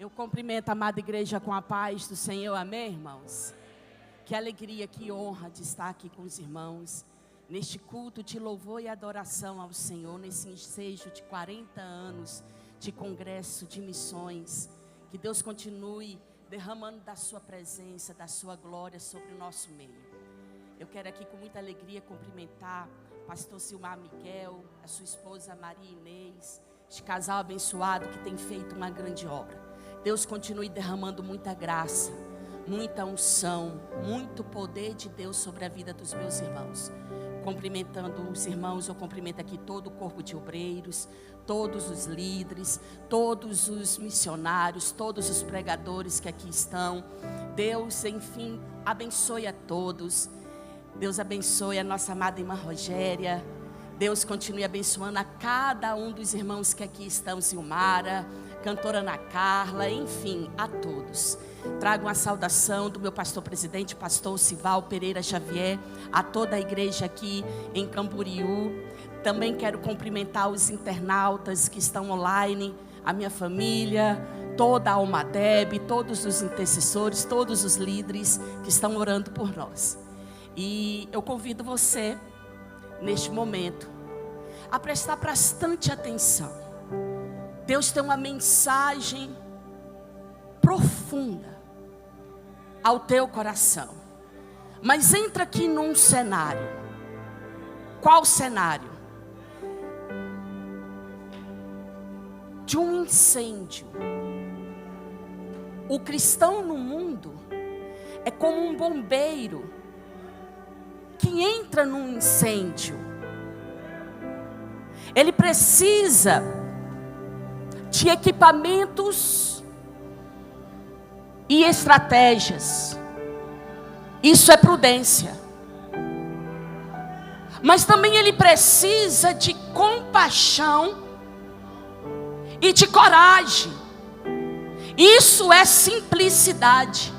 Eu cumprimento a amada igreja com a paz do Senhor, amém, irmãos? Que alegria, que honra de estar aqui com os irmãos, neste culto de louvor e adoração ao Senhor, nesse ensejo de 40 anos de congresso de missões. Que Deus continue derramando da sua presença, da sua glória sobre o nosso meio. Eu quero aqui com muita alegria cumprimentar pastor Silmar Miguel, a sua esposa Maria Inês, este casal abençoado que tem feito uma grande obra. Deus continue derramando muita graça, muita unção, muito poder de Deus sobre a vida dos meus irmãos. Cumprimentando os irmãos, eu cumprimento aqui todo o corpo de obreiros, todos os líderes, todos os missionários, todos os pregadores que aqui estão. Deus, enfim, abençoe a todos. Deus abençoe a nossa amada irmã Rogéria. Deus continue abençoando a cada um dos irmãos que aqui estão, Zilmara, cantora Ana Carla, enfim, a todos. Trago uma saudação do meu pastor presidente, pastor Sival Pereira Xavier, a toda a igreja aqui em Camboriú. Também quero cumprimentar os internautas que estão online, a minha família, toda a Almadeb, todos os intercessores, todos os líderes que estão orando por nós. E eu convido você, neste momento, a prestar bastante atenção. Deus tem uma mensagem profunda ao teu coração. Mas entra aqui num cenário. Qual cenário? De um incêndio. O cristão no mundo é como um bombeiro que entra num incêndio. Ele precisa de equipamentos e estratégias. Isso é prudência. Mas também ele precisa de compaixão e de coragem. Isso é simplicidade.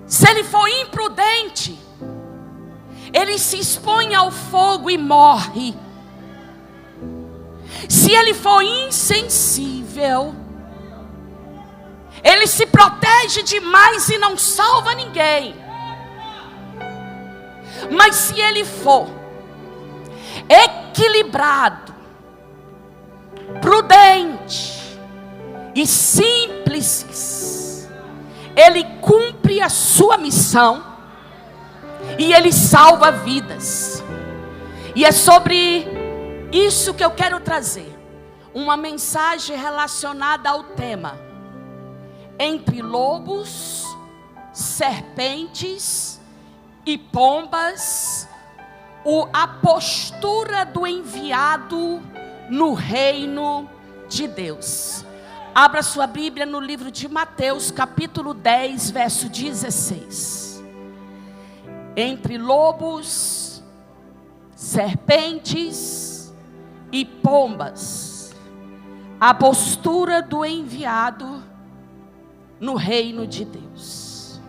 Se ele for imprudente, ele se expõe ao fogo e morre. Se ele for insensível, ele se protege demais e não salva ninguém. Mas se ele for equilibrado, prudente e simples, ele cumpre a sua missão e ele salva vidas. E é sobre isso que eu quero trazer uma mensagem relacionada ao tema: entre lobos, serpentes e pombas, a postura do enviado no reino de Deus. Abra sua Bíblia no livro de Mateus, capítulo 10, verso 16. Entre lobos, serpentes e pombas, a postura do enviado no reino de Deus.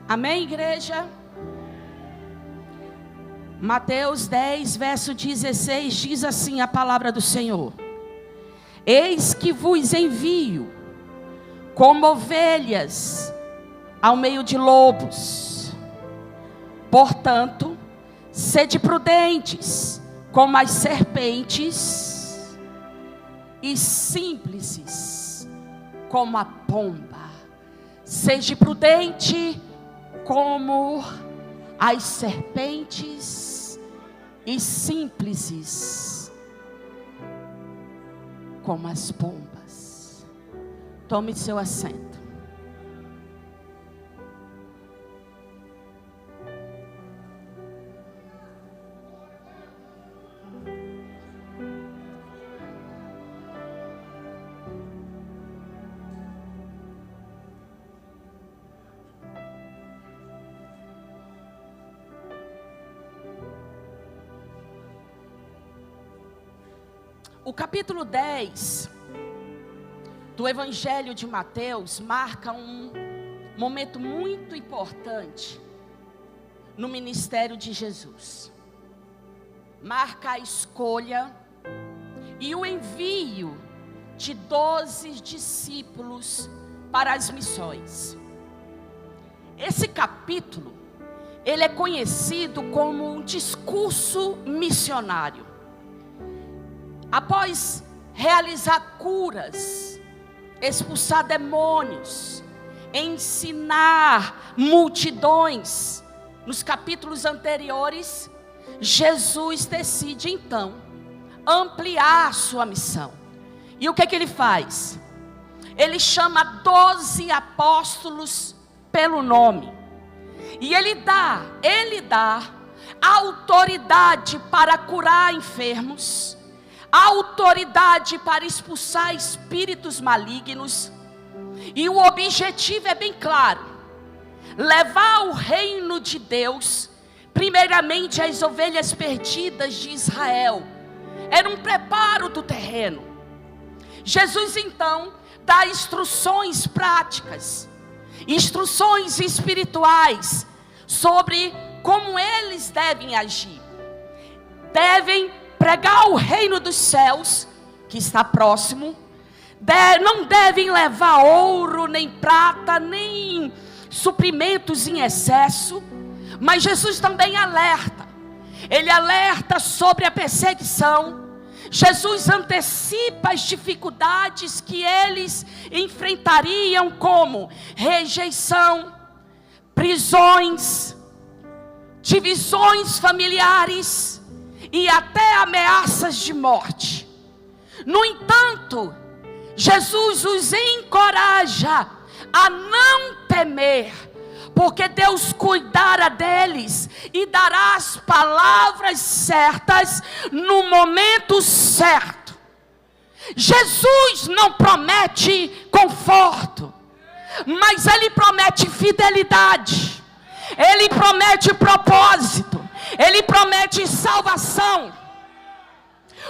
Amém, igreja? Mateus 10, verso 16, diz assim a palavra do Senhor: eis que vos envio como ovelhas ao meio de lobos. Portanto, sede prudentes como as serpentes e simples como a pomba. Seja prudente como as serpentes e simples como as pombas. Tome seu assento. O capítulo 10 do Evangelho de Mateus marca um momento muito importante no ministério de Jesus. Marca a escolha e o envio de 12 discípulos para as missões. Esse capítulo, ele é conhecido como um discurso missionário. Após realizar curas, expulsar demônios, ensinar multidões, nos capítulos anteriores, Jesus decide então ampliar sua missão. E o que é que ele faz? Ele chama 12 apóstolos pelo nome. E ele dá autoridade para curar enfermos, autoridade para expulsar espíritos malignos. E o objetivo é bem claro: levar o reino de Deus, primeiramente às ovelhas perdidas de Israel. Era um preparo do terreno. Jesus então dá instruções práticas, instruções espirituais sobre como eles devem agir. Devem pregar o reino dos céus, que está próximo. Não devem levar ouro, nem prata, nem suprimentos em excesso. Mas Jesus também alerta. Ele alerta sobre a perseguição. Jesus antecipa as dificuldades que eles enfrentariam, como rejeição, prisões, divisões familiares e até ameaças de morte. No entanto, Jesus os encoraja a não temer, porque Deus cuidará deles e dará as palavras certas no momento certo. Jesus não promete conforto, mas Ele promete fidelidade. Ele promete propósito. Ele promete salvação.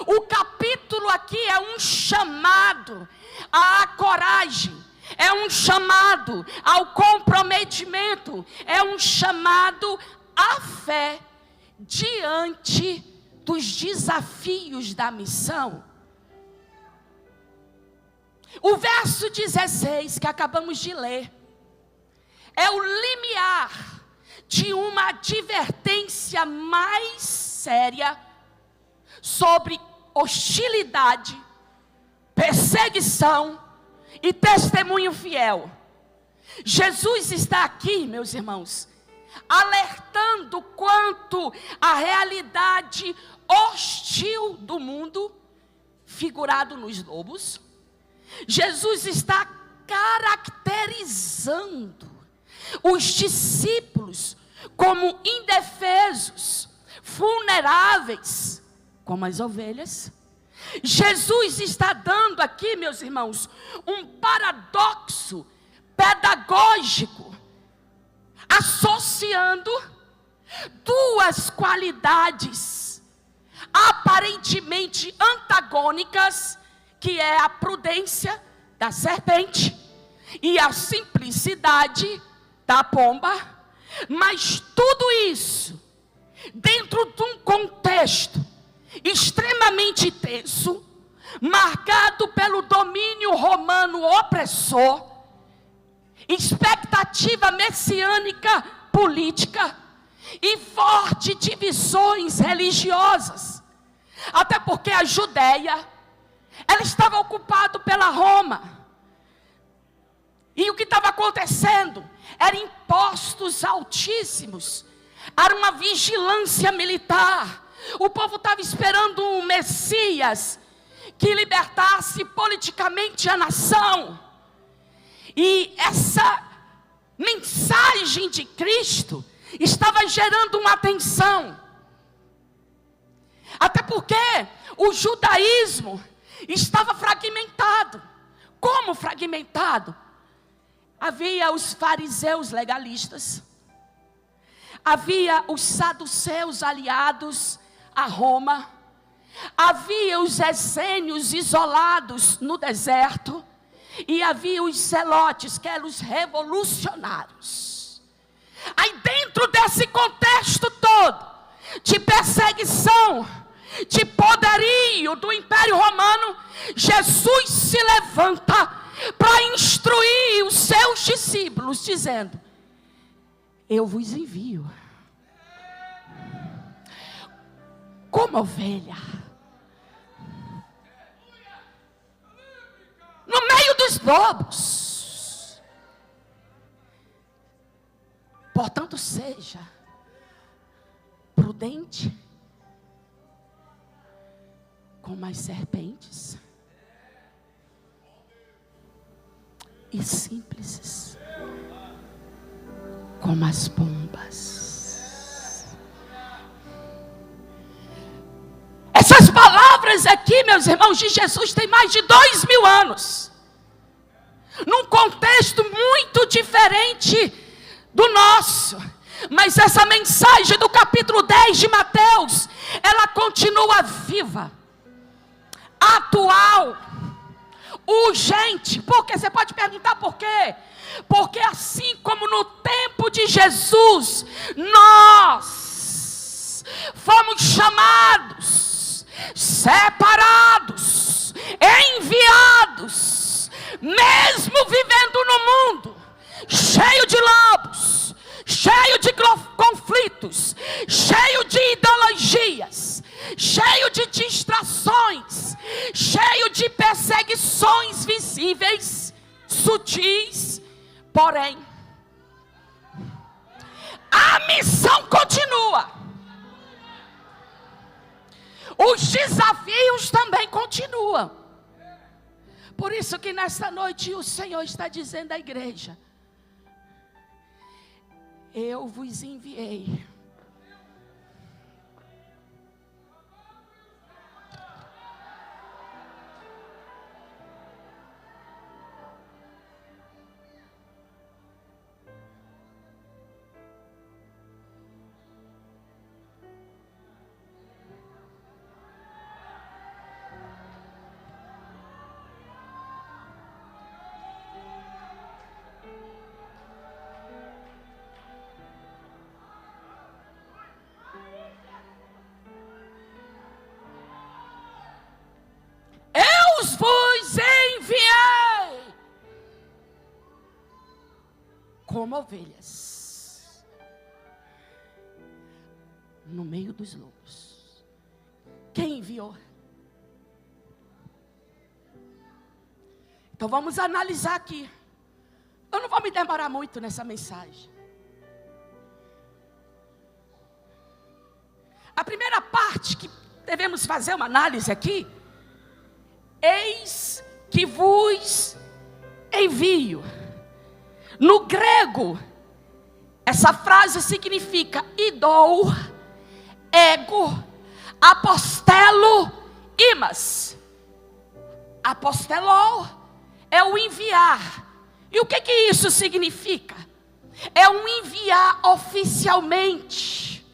O capítulo aqui é um chamado à coragem. É um chamado ao comprometimento. É um chamado à fé diante dos desafios da missão. O verso 16 que acabamos de ler é o limiar de uma advertência mais séria sobre hostilidade, perseguição e testemunho fiel. Jesus está aqui, meus irmãos, alertando quanto à realidade hostil do mundo, figurado nos lobos. Jesus está caracterizando os discípulos como indefesos, vulneráveis, como as ovelhas. Jesus está dando aqui, meus irmãos, um paradoxo pedagógico, associando duas qualidades aparentemente antagônicas, que é a prudência da serpente e a simplicidade da pomba. Mas tudo isso dentro de um contexto extremamente tenso, marcado pelo domínio romano opressor, expectativa messiânica política e fortes divisões religiosas. Até porque a Judéia, ela estava ocupada pela Roma. E o que estava acontecendo? Eram impostos altíssimos. Era uma vigilância militar. O povo estava esperando um Messias que libertasse politicamente a nação. E essa mensagem de Cristo estava gerando uma tensão. Até porque o judaísmo estava fragmentado. Como fragmentado? Havia os fariseus legalistas, havia os saduceus aliados a Roma, Havia os essênios isolados no deserto, e havia os zelotes, que eram os revolucionários. Aí dentro desse contexto todo, de perseguição, de poderio do Império Romano, Jesus se levanta para instruir os seus discípulos, dizendo: eu vos envio como ovelha no meio dos lobos. Portanto, seja prudente como as serpentes e simples como as pombas. Essas palavras aqui, meus irmãos, de Jesus tem mais de 2000 anos, num contexto muito diferente do nosso. Mas essa mensagem do capítulo 10 de Mateus, ela continua viva, atual, urgente. Porque você pode perguntar por quê? Porque assim como no tempo de Jesus, nós fomos chamados, separados, enviados, mesmo vivendo no mundo cheio de lobos, cheio de conflitos, cheio de ideologias, cheio de distrações, cheio de perseguições visíveis, sutis, porém, a missão continua. Os desafios também continuam. Por isso que nesta noite o Senhor está dizendo à igreja: eu vos enviei. Vos enviei como ovelhas no meio dos lobos. Quem enviou? Então vamos analisar aqui. Eu não vou me demorar muito nessa mensagem. A primeira parte que devemos fazer uma análise aqui: eis que vos envio. No grego, essa frase significa idou, ego, apostelo, imas. Apostelou é o enviar. E o que isso significa? É um enviar oficialmente.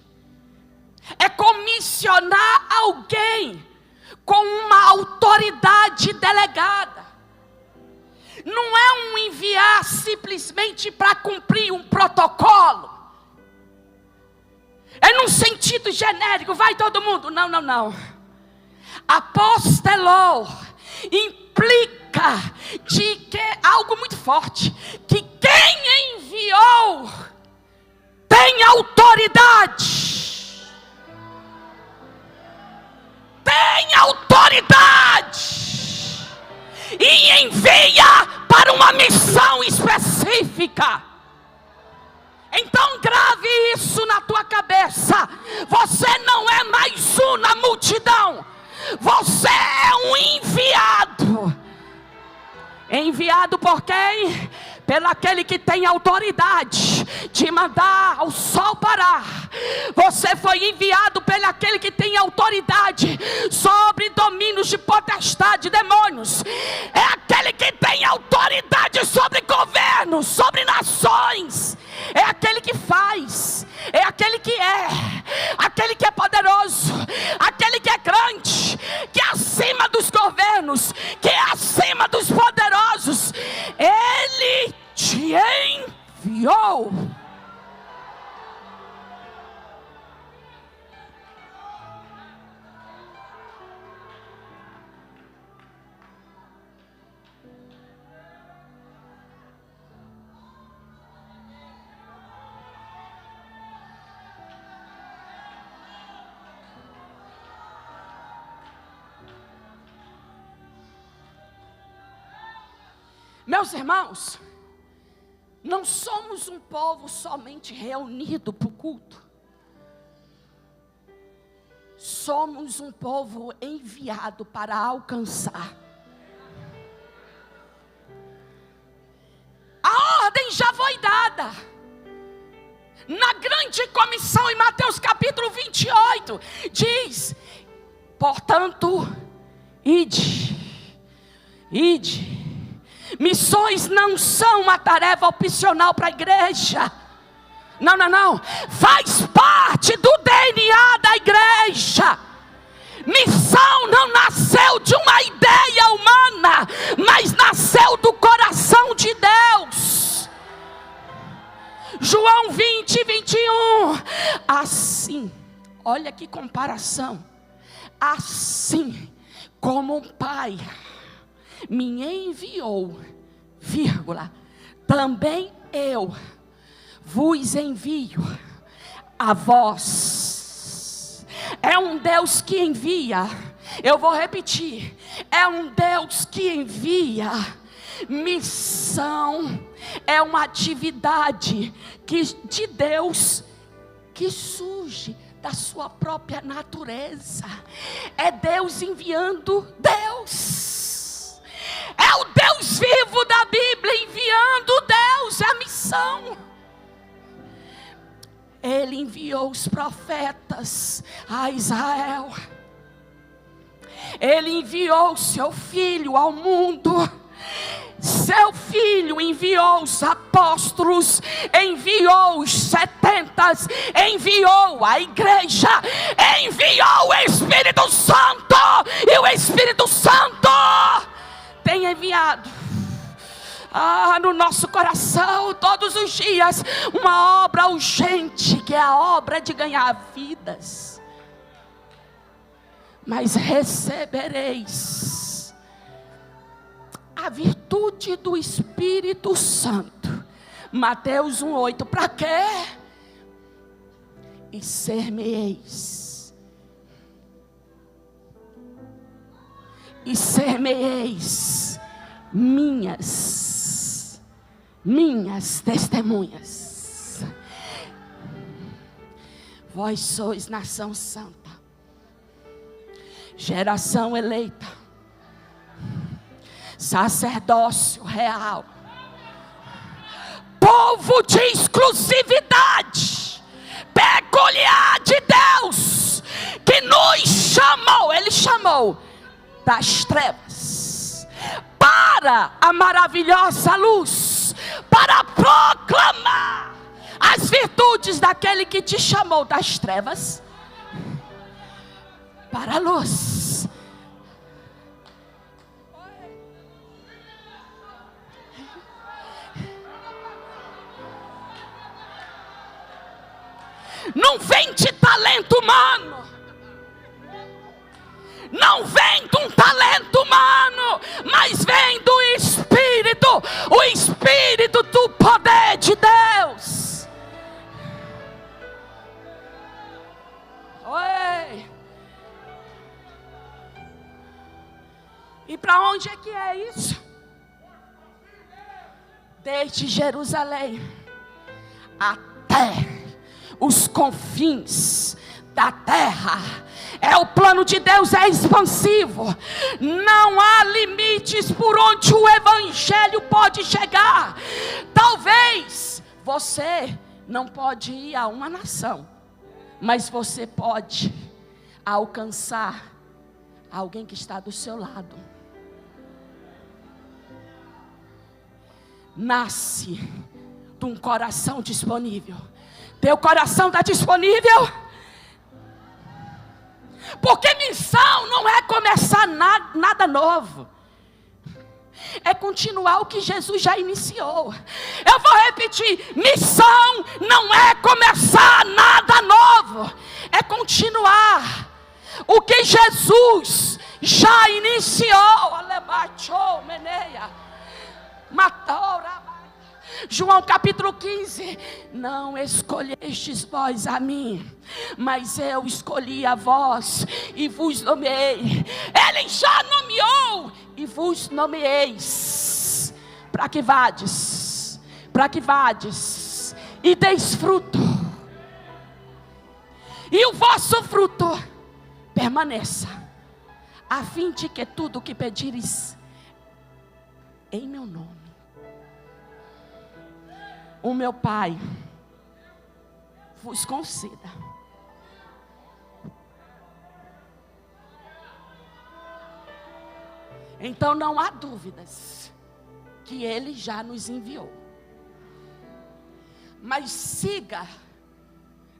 É comissionar alguém com uma autoridade delegada. Não é um enviar simplesmente para cumprir um protocolo. É num sentido genérico, vai todo mundo. Não, não, não. Apostelou implica de que algo muito forte, que quem enviou tem autoridade. Tem autoridade. E envia para uma missão específica. Então grave isso na tua cabeça. Você não é mais um na multidão. Você é um enviado. Enviado por quem? Pelo aquele que tem autoridade de mandar o sol parar. Você foi enviado pelo aquele que tem autoridade sobre domínios de potestade, demônios. É aquele que tem autoridade sobre governos, sobre nações. É aquele que faz. é aquele que é poderoso, aquele que é grande, que é acima dos governos, que é acima dos poderosos. Ele te enviou. Meus irmãos, não somos um povo somente reunido para o culto. Somos um povo enviado para alcançar. A ordem já foi dada. Na grande comissão em Mateus capítulo 28, diz: portanto, ide. Missões não são uma tarefa opcional para a igreja. Não. Faz parte do DNA da igreja. Missão não nasceu de uma ideia humana, mas nasceu do coração de Deus. João 20, 21. Assim, olha que comparação. Assim como um pai me enviou, vírgula, também eu vos envio a vós. É um Deus que envia. Eu vou repetir. É um Deus que envia. Missão é uma atividade de Deus que surge da sua própria natureza. É Deus enviando Deus. É o Deus vivo da Bíblia enviando Deus. É a missão. Ele enviou os profetas a Israel. Ele enviou o seu filho ao mundo. Seu filho enviou os apóstolos, enviou os 70, enviou a igreja, enviou o Espírito Santo. E o Espírito Santo tem enviado no nosso coração todos os dias uma obra urgente, que é a obra de ganhar vidas. Mas recebereis a virtude do Espírito Santo. Mateus 1:8. Para quê? E ser-me-eis. E ser-me-eis minhas testemunhas. Vós sois nação santa, geração eleita, sacerdócio real, povo de exclusividade, peculiar de Deus, que nos chamou. Ele chamou das trevas para a maravilhosa luz, para proclamar as virtudes daquele que te chamou das trevas para a luz. Não vem de talento humano, não vem de um talento humano, mas vem do Espírito, o Espírito do poder de Deus. Oi. E para onde é que é isso? Desde Jerusalém até os confins da terra. É o plano de Deus, é expansivo. Não há limites por onde o evangelho pode chegar. Talvez você não pode ir a uma nação, mas você pode alcançar alguém que está do seu lado. Nasce de um coração disponível. Teu coração está disponível? Porque missão não é começar nada novo. É continuar o que Jesus já iniciou. Eu vou repetir: missão não é começar nada novo, é continuar o que Jesus já iniciou. João capítulo 15: não escolhestes vós a mim, mas eu escolhi a vós e vos nomeei. Ele já nomeou e vos nomeeis, para que vades e deis fruto, e o vosso fruto permaneça, a fim de que tudo o que pedires em meu nome, o meu Pai vos conceda. Então não há dúvidas que Ele já nos enviou. Mas siga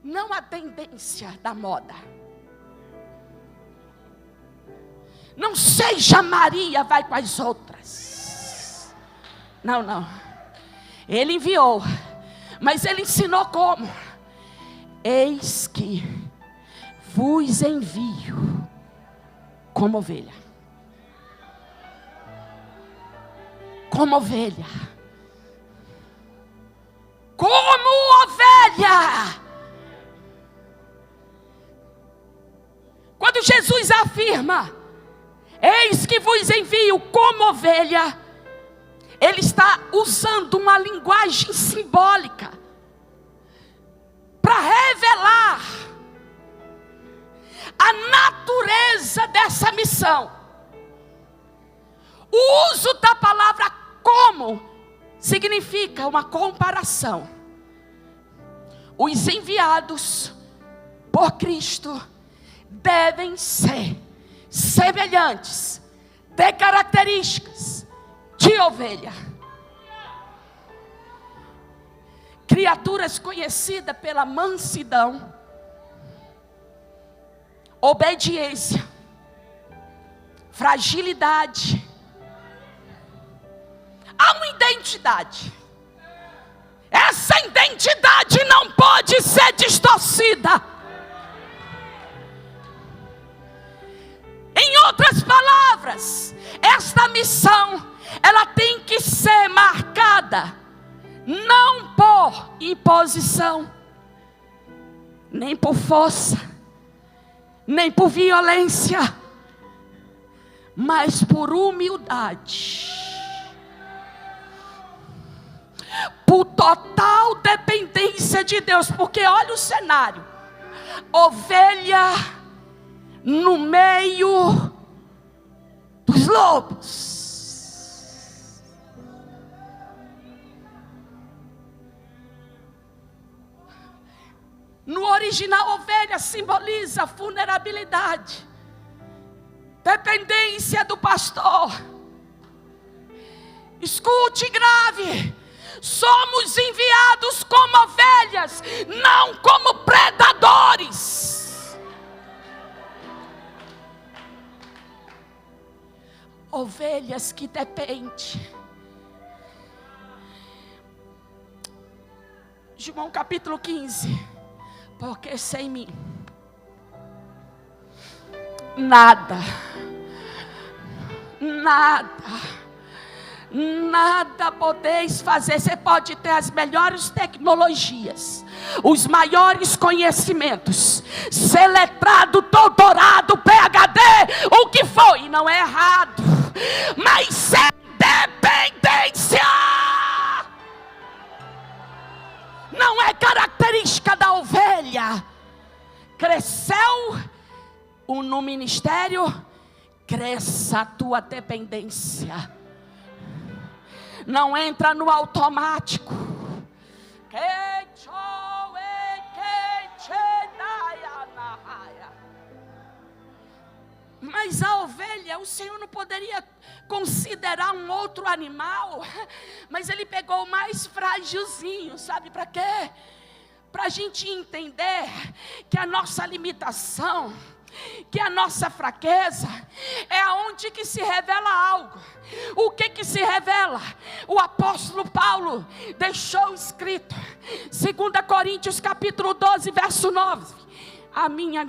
não a tendência da moda. Não seja Maria, vai com as outras. Não. Ele enviou, mas Ele ensinou como. Eis que vos envio como ovelha. Como ovelha. Como ovelha. Quando Jesus afirma: eis que vos envio como ovelha, Ele está usando uma linguagem simbólica para revelar a natureza dessa missão. O uso da palavra como significa uma comparação. Os enviados por Cristo devem ser semelhantes, ter características de ovelha. Criaturas conhecidas pela mansidão, obediência, fragilidade. Há uma identidade. Essa identidade não pode ser distorcida. Em outras palavras, esta missão, ela tem que ser marcada não por imposição, nem por força, nem por violência, mas por humildade, por total dependência de Deus. Porque olha o cenário: ovelha no meio dos lobos. No original, ovelha simboliza vulnerabilidade, dependência do pastor. Escute, grave: somos enviados como ovelhas, não como predadores. Ovelhas que dependem. João capítulo 15: porque sem mim nada podeis fazer. Você pode ter as melhores tecnologias, os maiores conhecimentos, ser letrado, doutorado, PhD, o que for, e não é errado, mas sem dependência não é característica da ovelha. Cresceu no ministério, cresça a tua dependência. Não entra no automático. Mas a ovelha, o Senhor não poderia considerar um outro animal, mas Ele pegou o mais frágilzinho, sabe para quê? para a gente entender que a nossa limitação, que a nossa fraqueza é aonde que se revela algo. O que se revela? O apóstolo Paulo deixou escrito, 2 Coríntios capítulo 12, verso 9: a minha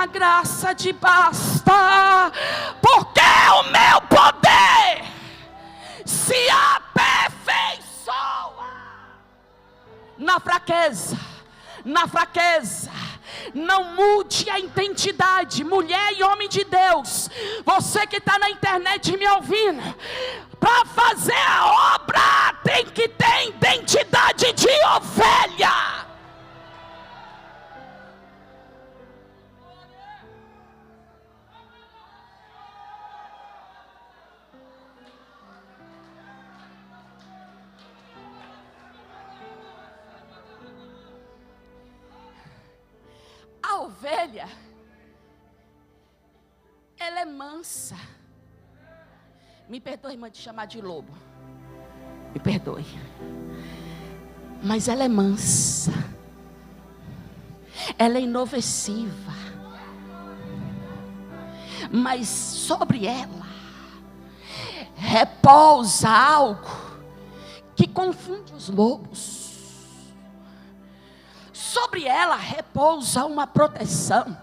graça te basta, porque o meu poder se aperfeiçoa na fraqueza. Não mude a identidade, mulher e homem de Deus. Você que está na internet me ouvindo, para fazer a obra tem que ter identidade de ovelha. A ovelha, ela é mansa. Me perdoe, irmã, de chamar de lobo. Me perdoe. Mas ela é mansa. Ela é inofensiva. Mas sobre ela repousa algo que confunde os lobos. Sobre ela repousa uma proteção.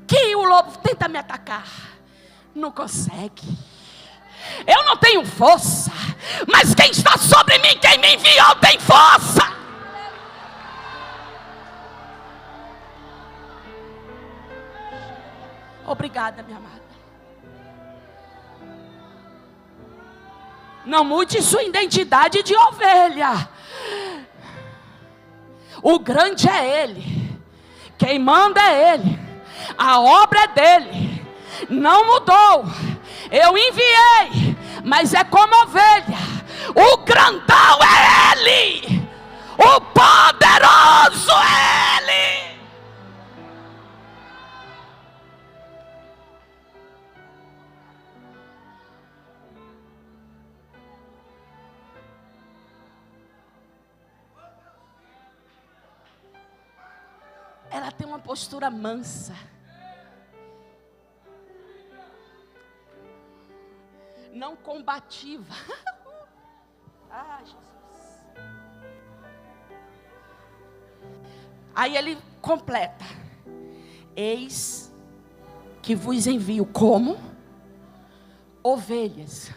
Que o lobo tenta me atacar, não consegue. Eu não tenho força, mas quem está sobre mim, quem me enviou, tem força. Obrigada, minha amada. Não mude sua identidade de ovelha. O grande é Ele, quem manda é Ele, a obra é dele, não mudou. Eu enviei, mas é como ovelha. O grandão é Ele, o poderoso é Ele. Ela tem uma postura mansa. Não combativa. Ah, Jesus. Aí ele completa: eis que vos envio como ovelhas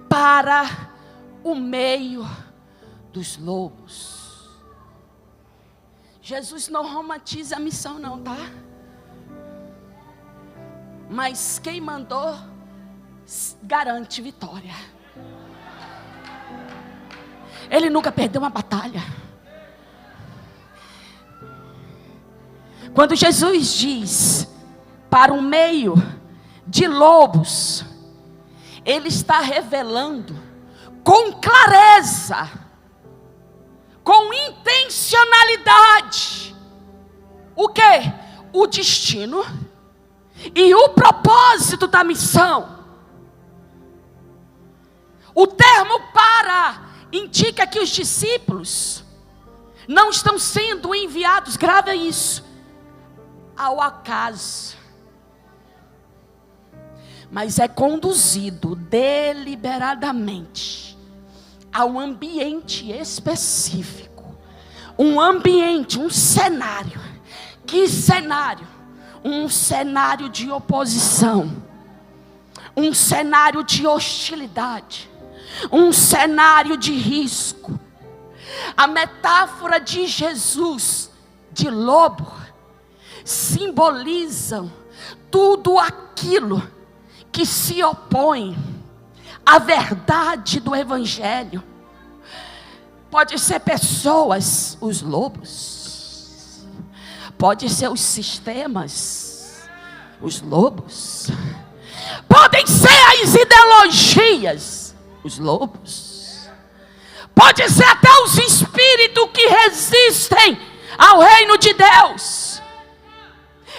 para o meio dos lobos. Jesus não romantiza a missão não, tá? Mas quem mandou garante vitória. Ele nunca perdeu uma batalha. Quando Jesus diz para o meio de lobos, Ele está revelando com clareza, com intencionalidade, o que? O destino e o propósito da missão. O termo para indica que os discípulos não estão sendo enviados, grave isso, ao acaso, mas é conduzido deliberadamente a um ambiente específico, um ambiente, um cenário. Que cenário? Um cenário de oposição, um cenário de hostilidade, um cenário de risco. A metáfora de Jesus de lobo simbolizam tudo aquilo que se opõe à verdade do Evangelho. Pode ser pessoas, os lobos. Pode ser os sistemas, os lobos. Podem ser as ideologias, os lobos. Pode ser até os espíritos que resistem ao reino de Deus.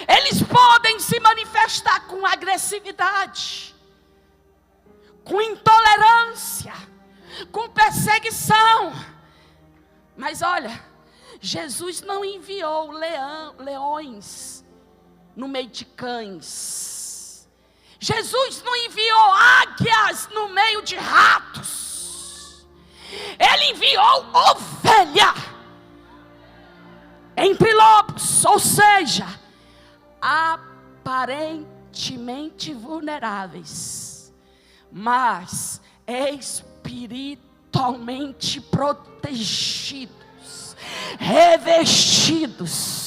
Eles podem se manifestar com agressividade. agressividade, com intolerância, com perseguição. Mas olha, Jesus não enviou leões no meio de cães. Jesus não enviou águias no meio de ratos. Ele enviou ovelha entre lobos, ou seja, aparentemente vulneráveis, mas espiritualmente protegidos, revestidos.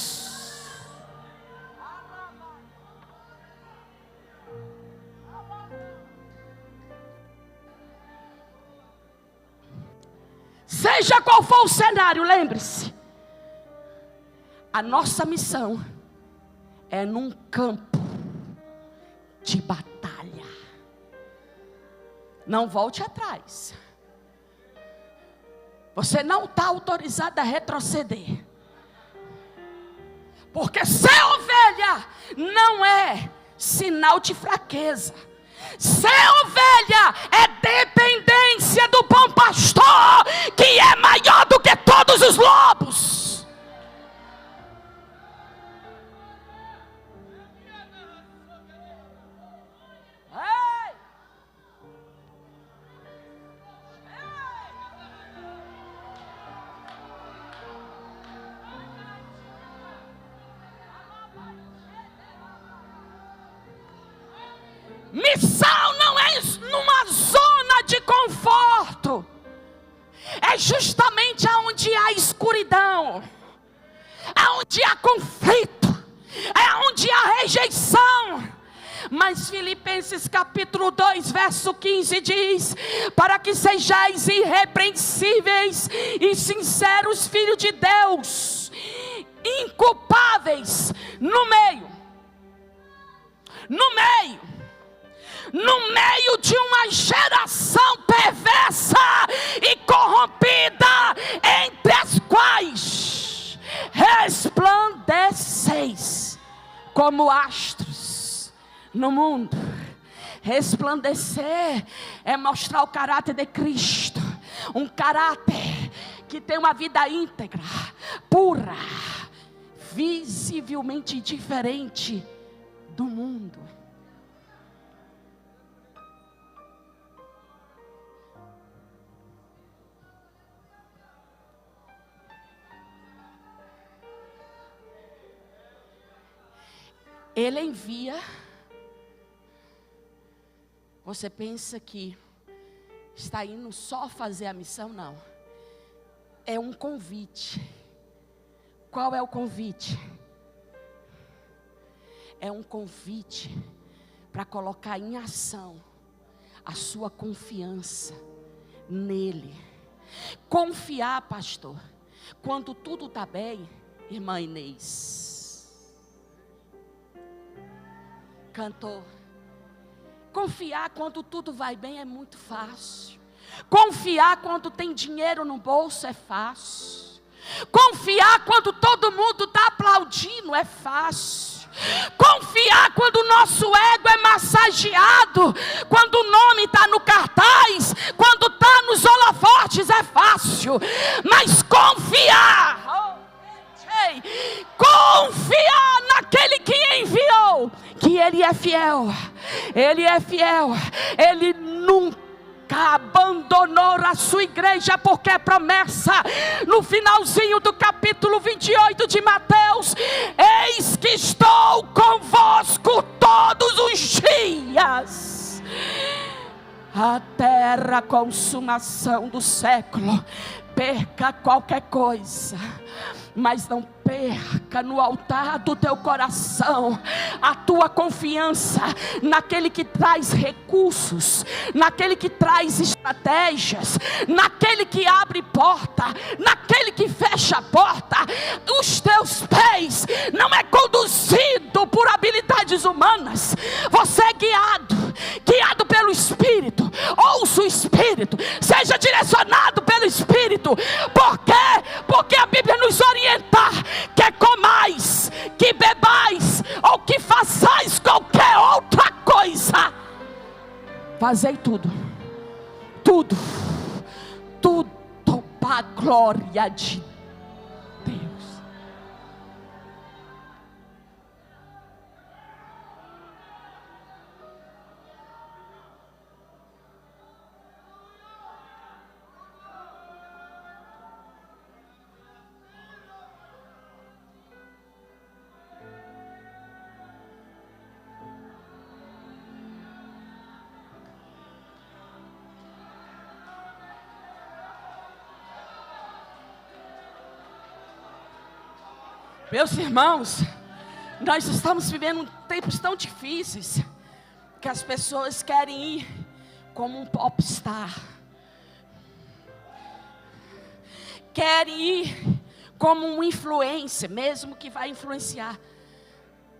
Seja qual for o cenário, lembre-se, a nossa missão é num campo de batalha. Não volte atrás. Você não está autorizado a retroceder. Porque ser ovelha não é sinal de fraqueza. Ser ovelha é dependência do bom pastor, que é maior do que todos os lobos. Ei! Missão não é numa zona de conforto. É justamente aonde há escuridão, aonde há conflito, é onde há rejeição. Mas Filipenses capítulo 2, verso 15 diz: para que sejais irrepreensíveis e sinceros, filhos de Deus, inculpáveis no meio de uma geração perversa e corrompida, entre as quais resplandeceis como astros no mundo. Resplandecer é mostrar o caráter de Cristo, um caráter que tem uma vida íntegra, pura, visivelmente diferente do mundo. Ele envia. Você pensa que está indo só fazer a missão? Não. É um convite. Qual é o convite? É um convite para colocar em ação a sua confiança nele. Confiar, pastor, quando tudo está bem, irmã Inês cantou. Confiar quando tudo vai bem é muito fácil. Confiar quando tem dinheiro no bolso é fácil. Confiar quando todo mundo está aplaudindo é fácil. Confiar quando o nosso ego é massageado, quando o nome está no cartaz, quando está nos holofotes é fácil. Mas confiar naquele que enviou, que Ele é fiel, Ele é fiel, Ele nunca abandonou a sua igreja, porque é promessa no finalzinho do capítulo 28 de Mateus: eis que estou convosco todos os dias, até a consumação do século. Perca qualquer coisa, mas não perca no altar do teu coração a tua confiança naquele que traz recursos, naquele que traz estratégias, naquele que abre porta, naquele que fecha a porta. Os teus pés não é conduzido por habilidades humanas. Você é guiado pelo Espírito. Ouça o Espírito, seja direcionado pelo Espírito. Por quê? Porque a Bíblia nos orienta: quer comais, que bebais ou que façais qualquer outra coisa, fazei tudo, tudo, tudo para a glória de Deus. Meus irmãos, nós estamos vivendo tempos tão difíceis que as pessoas querem ir como um popstar, querem ir como um influencer, mesmo que vai influenciar,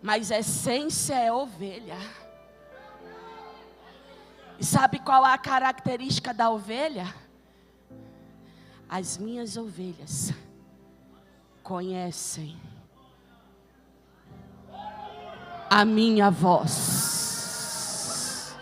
mas a essência é ovelha. E sabe qual é a característica da ovelha? As minhas ovelhas conhecem a minha voz.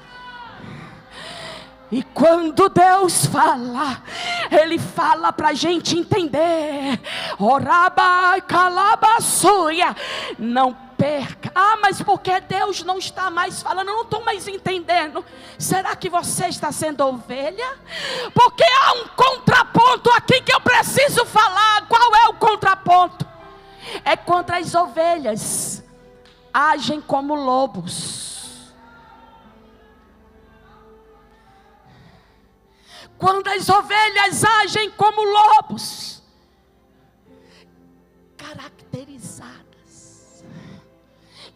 E quando Deus fala, Ele fala para a gente entender. Oraba, calabassuia. Não perca. Ah, mas porque Deus não está mais falando? Eu não estou mais entendendo. Será que você está sendo ovelha? Porque há um contraponto aqui que eu preciso falar. Qual é o contraponto? É contra as ovelhas. Agem como lobos. Quando as ovelhas agem como lobos, caracterizadas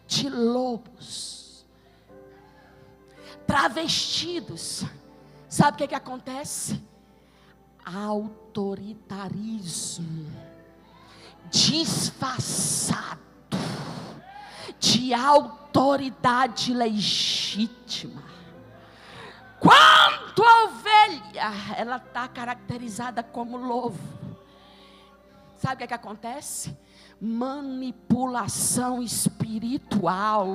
de lobos, travestidos, sabe o que acontece? Autoritarismo disfarçado de autoridade legítima. Quando a ovelha, ela está caracterizada como lobo, sabe o que acontece? Manipulação espiritual.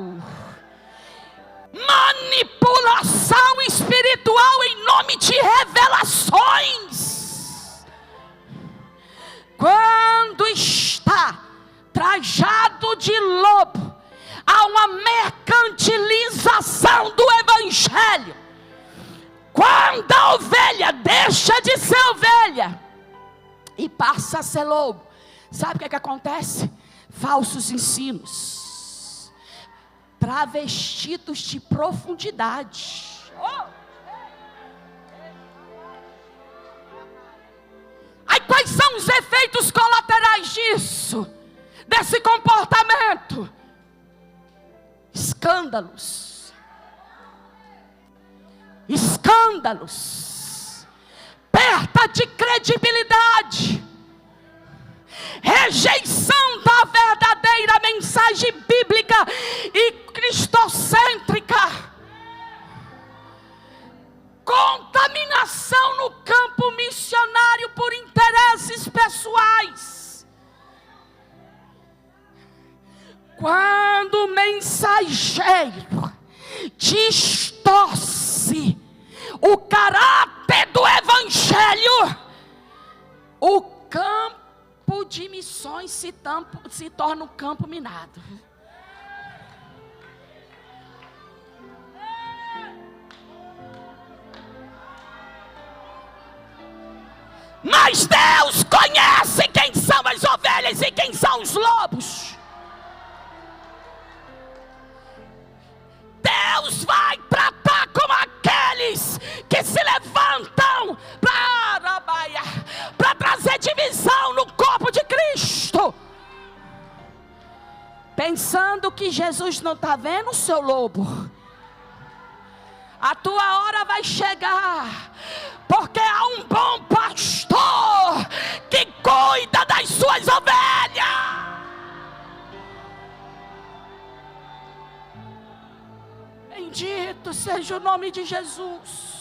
Manipulação espiritual em nome de revelações. Quando está trajado de lobo, há uma mercantilização do evangelho. Quando a ovelha deixa de ser ovelha e passa a ser lobo, sabe o que acontece? Falsos ensinos, travestidos de profundidade. Aí quais são os efeitos colaterais disso? Desse comportamento? Escândalos, perda de credibilidade, rejeição da verdadeira mensagem bíblica e cristocêntrica, contaminação no campo missionário por interesses pessoais. Quando o mensageiro distorce o caráter do evangelho, o campo de missões se torna um campo minado. Mas Deus conhece quem são as ovelhas e quem são os lobos. Deus vai tratar com aqueles que se levantam para trazer divisão no corpo de Cristo, pensando que Jesus não está vendo o seu lobo. A tua hora vai chegar, porque há um bom pastor que cuida das suas ovelhas. Bendito seja o nome de Jesus.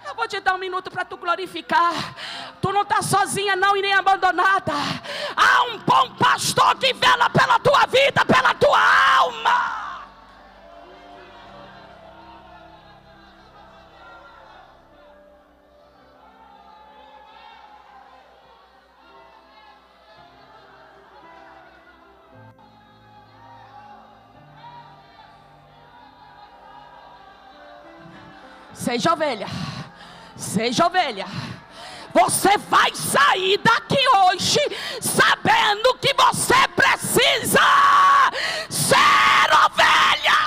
Eu vou te dar um minuto para tu glorificar. Tu não está sozinha não e nem abandonada. Há um bom pastor que vela pela tua vida, pela tua alma. Seja ovelha. Seja ovelha. Você vai sair daqui hoje sabendo que você precisa ser ovelha.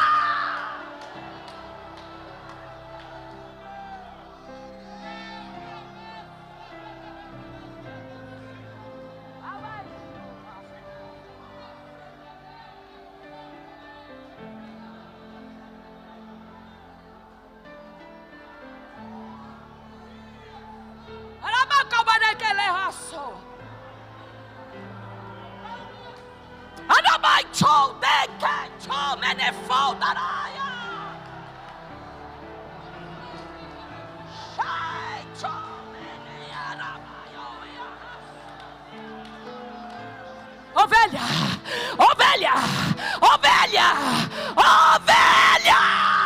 Ovelha, ovelha, ovelha, ovelha.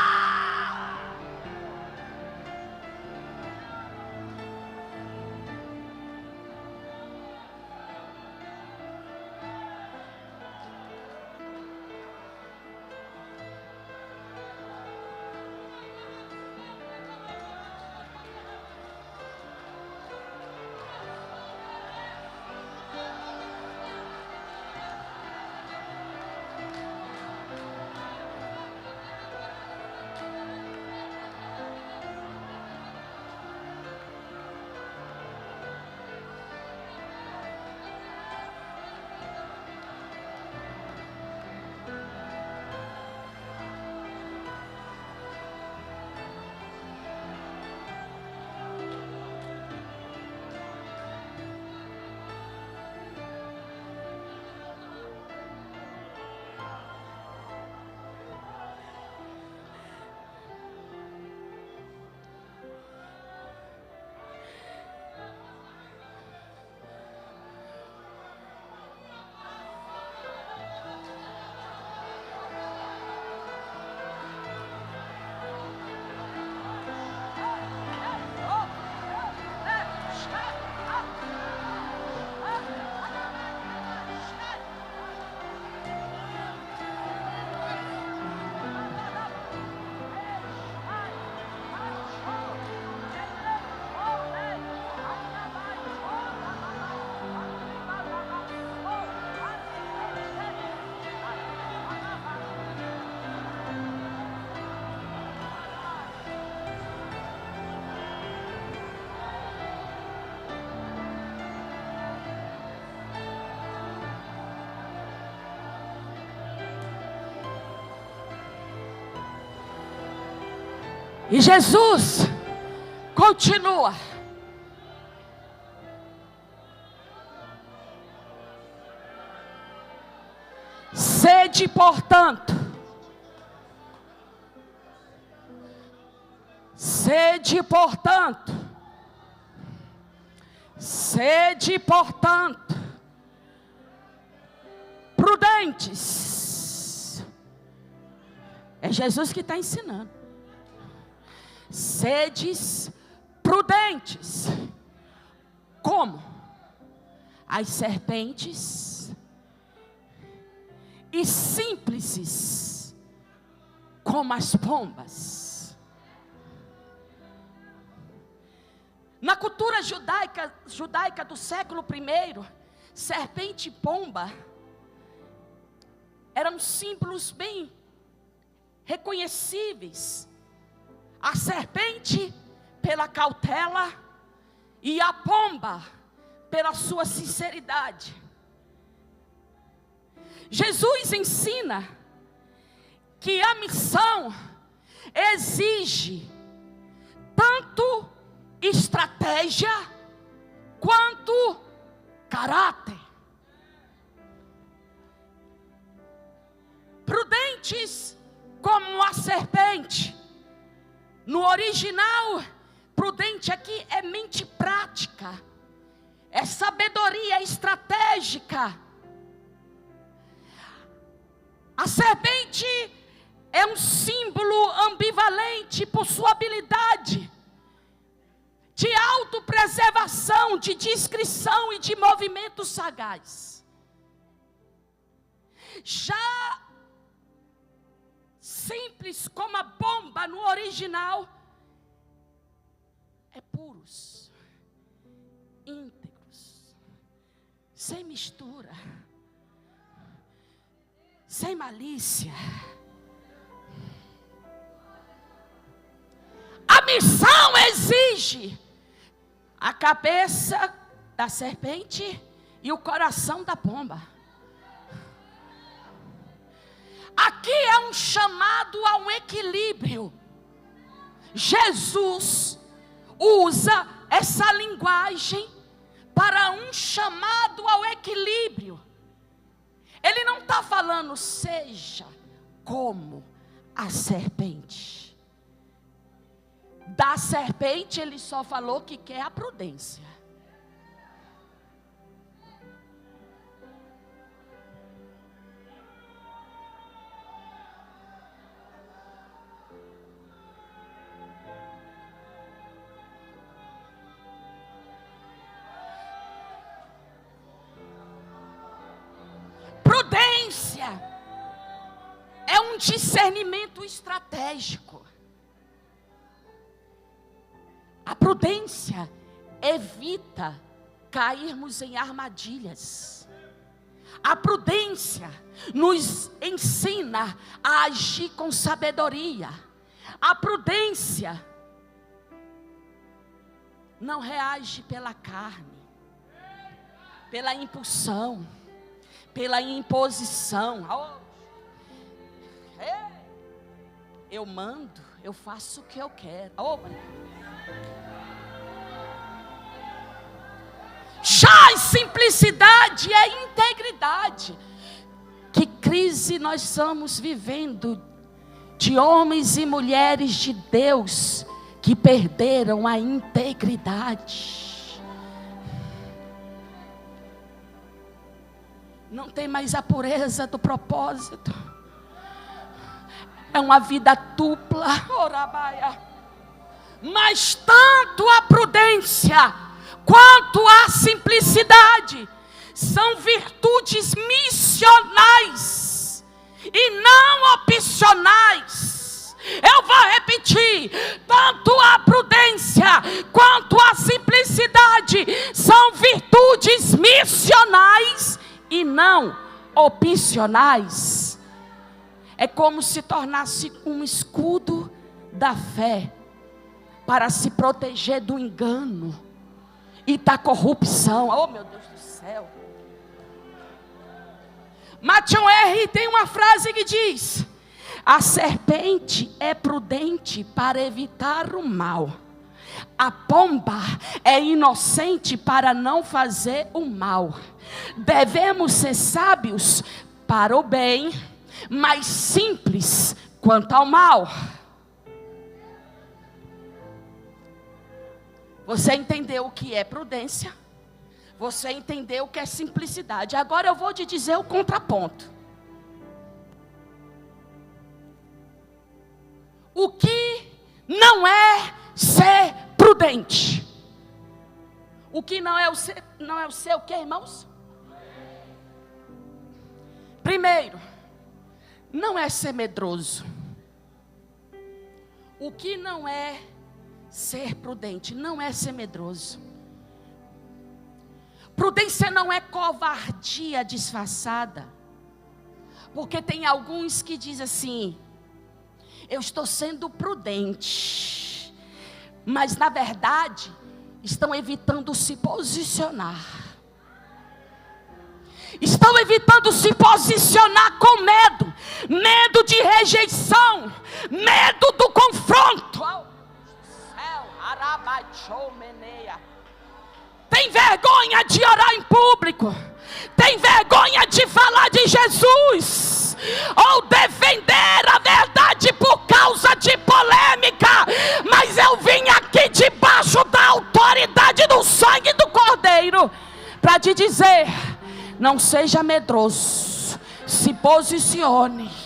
E Jesus continua. Sede, portanto. Sede, portanto. Sede, portanto. Prudentes. É Jesus que está ensinando. Sedes prudentes, como as serpentes, e simples como as pombas. Na cultura judaica do século I, serpente e pomba eram símbolos bem reconhecíveis. A serpente pela cautela e a pomba pela sua sinceridade. Jesus ensina que a missão exige tanto estratégia quanto caráter. Prudentes como a serpente. No original, prudente aqui é mente prática, é sabedoria estratégica. A serpente é um símbolo ambivalente por sua habilidade de autopreservação, de discrição e de movimento sagaz. Já simples como a pomba no original, puros, íntegros, sem mistura, sem malícia. A missão exige a cabeça da serpente e o coração da pomba. Aqui é um chamado a um equilíbrio. Jesus usa essa linguagem para um chamado ao equilíbrio. Ele não está falando seja como a serpente. Da serpente ele só falou que quer a prudência. Prudência é um discernimento estratégico. A prudência evita cairmos em armadilhas. A prudência nos ensina a agir com sabedoria. A prudência não reage pela carne, pela impulsão, pela imposição. Eu mando, eu faço o que eu quero. Já a simplicidade é integridade. Que crise nós estamos vivendo de homens e mulheres de Deus que perderam a integridade. Não tem mais a pureza do propósito. É uma vida dupla. Mas tanto a prudência quanto a simplicidade são virtudes missionais e não opcionais. Eu vou repetir: tanto a prudência quanto a simplicidade são virtudes missionais e não opcionais. É como se tornasse um escudo da fé para se proteger do engano e da corrupção. Oh, meu Deus do céu. Matthew R. tem uma frase que diz: a serpente é prudente para evitar o mal. A pomba é inocente para não fazer o mal. Devemos ser sábios para o bem, mas simples quanto ao mal. Você entendeu o que é prudência? Você entendeu o que é simplicidade? Agora eu vou te dizer o contraponto. O que não é ser prudente? O que não é o ser o que, irmãos? Primeiro, não é ser medroso. O que não é ser prudente? Não é ser medroso. Prudência não é covardia disfarçada. Porque tem alguns que dizem assim: eu estou sendo prudente, mas na verdade estão evitando se posicionar. Estão evitando se posicionar com medo. Medo de rejeição. Medo do confronto. Tem vergonha de orar em público. Tem vergonha de falar de Jesus. Ou defender a verdade por causa de polêmica. Mas eu vim aqui debaixo da autoridade do sangue do Cordeiro para te dizer: não seja medroso, se posicione.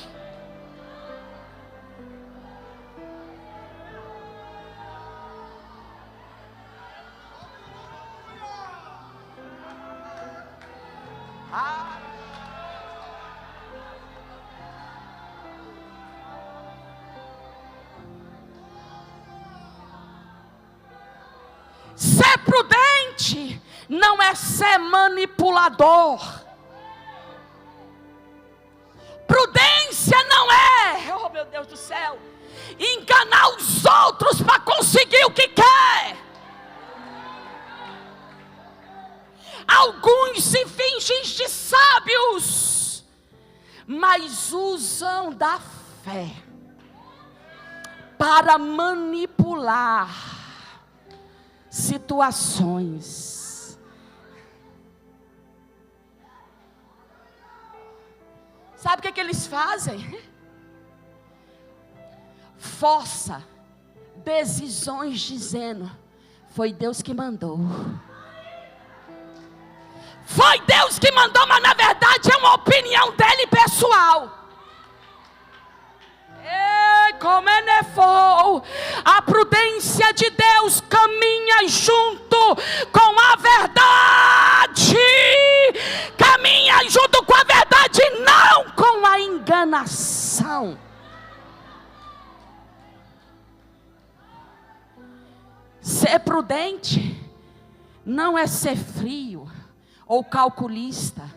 não é ser manipulador. Prudência não é, oh meu Deus do céu, enganar os outros para conseguir o que quer. Alguns se fingem de sábios, mas usam da fé para manipular situações. Sabe o que eles fazem? Força decisões dizendo: foi Deus que mandou. Foi Deus que mandou, mas na verdade é uma opinião dele pessoal. Como é nefou, a prudência de Deus caminha junto com a verdade. Caminha junto com a verdade, não com a enganação. Ser prudente não é ser frio ou calculista.